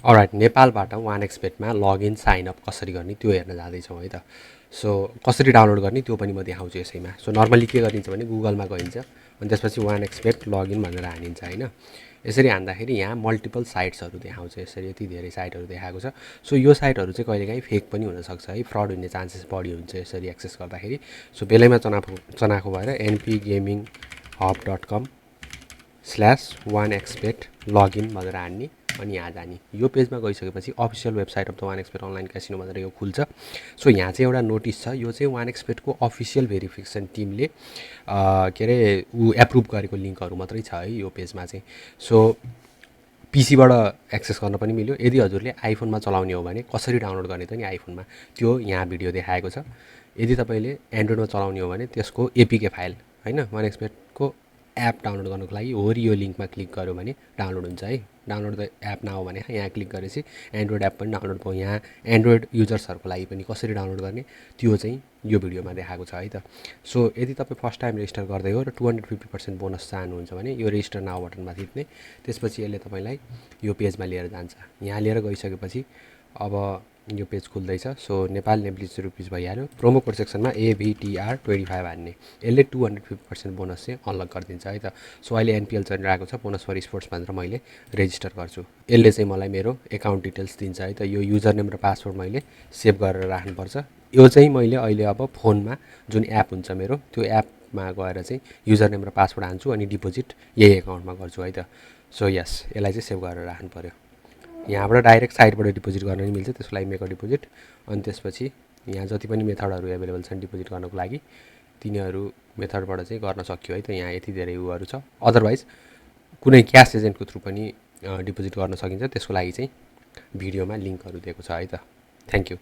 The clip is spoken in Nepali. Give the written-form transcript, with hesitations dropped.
अलराइट, नेपालबाट वान एक्सपेटमा लगइन साइन अप कसरी गर्ने त्यो हेर्न जाँदैछौँ है त। सो कसरी डाउनलोड गर्ने त्यो पनि म देखाउँछु यसैमा। सो नर्मली के गरिन्छ भने गुगलमा गइन्छ अनि त्यसपछि वान एक्सपेट लगइन भनेर हानिन्छ होइन। यसरी हान्दाखेरि यहाँ मल्टिपल साइट्सहरू देखाउँछ, यसरी यति धेरै साइटहरू देखाएको छ। सो यो साइटहरू चाहिँ कहिलेकाहीँ फेक पनि हुनसक्छ है, फ्रड हुने चान्सेस बढी हुन्छ यसरी एक्सेस गर्दाखेरि। सो बेलैमा चनाखो भएर npgaming.hub.com/वान एक्सपेट लगइन भनेर हान्ने अनि यहाँ जाने। यो पेजमा गइसकेपछि official website of the one expert online casino भनेर यो खुल्छ। सो यहाँ चाहिँ एउटा नोटिस छ, यो चाहिँ वान एक्सपेटको अफिसियल भेरिफिकेसन टिमले के अरे एप्रुभ गरेको लिङ्कहरू मात्रै छ है यो पेजमा चाहिँ। सो पिसीबाट एक्सेस गर्न पनि मिल्यो। यदि हजुरले आइफोनमा चलाउने हो भने कसरी डाउनलोड गर्ने त नि आइफोनमा, त्यो यहाँ भिडियो देखाएको छ। यदि तपाईँले एन्ड्रोइडमा चलाउने हो भने त्यसको एपिके फाइल होइन, वान एक्सपेटको एप डाउनलोड गर्नुको लागि होरि यो लिङ्कमा क्लिक गर्यो भने डाउनलोड हुन्छ है। डाउनलोड द एप न हो भने यहाँ क्लिक गरेपछि एन्ड्रोइड एप पनि डाउनलोड भयो। यहाँ एन्ड्रोइड युजर्सहरूको लागि पनि कसरी डाउनलोड गर्ने त्यो चाहिँ यो भिडियोमा देखाएको छ है त। सो यदि तपाईँ फर्स्ट टाइम रेजिस्टर गर्दै हो र 250% बोनस चाहनुहुन्छ भने यो रेजिस्टर नाउ बटनमा थिच्ने, त्यसपछि यसले तपाईँलाई यो पेजमा लिएर जान्छ। यहाँ लिएर गइसकेपछि अब यो पेज खुल्दैछ। सो नेपाल नेप्लिज रुपिस भइहाल्यो। प्रोमो कोड सेक्सनमा AVTR25 हान्ने, यसले 250% बोनस चाहिँ अनलक गरिदिन्छ है त। सो अहिले एनपिएल चलिरहेको छ, बोनस फर स्पोर्ट्स भनेर मैले रेजिस्टर गर्छु। यसले चाहिँ मलाई मेरो एकाउन्ट डिटेल्स दिन्छ है त। यो युजर नेम र पासवर्ड मैले सेभ गरेर राख्नुपर्छ। यो चाहिँ मैले अहिले अब फोनमा जुन एप हुन्छ मेरो त्यो एपमा गएर चाहिँ युजर नेम र पासवर्ड हान्छु अनि डिपोजिट यही एकाउन्टमा गर्छु है त। सो यस, यसलाई चाहिँ सेभ गरेर राख्नु पऱ्यो। यहाँबाट डाइरेक्ट साइटबाट डिपोजिट गर्न नि मिल्छ, त्यसको लागि मेक अ डिपोजिट। अनि त्यसपछि यहाँ जति पनि मेथडहरू एभाइलेबल छन् डिपोजिट गर्नको लागि तिनीहरू मेथडबाट चाहिँ गर्न सकियो है त। यहाँ यति धेरै उहरू छ। अदरवाइज कुनै क्यास एजेन्टको थ्रु पनि डिपोजिट गर्न सकिन्छ, त्यसको लागि चाहिँ भिडियोमा लिङ्कहरू दिएको छ है त। Thank you.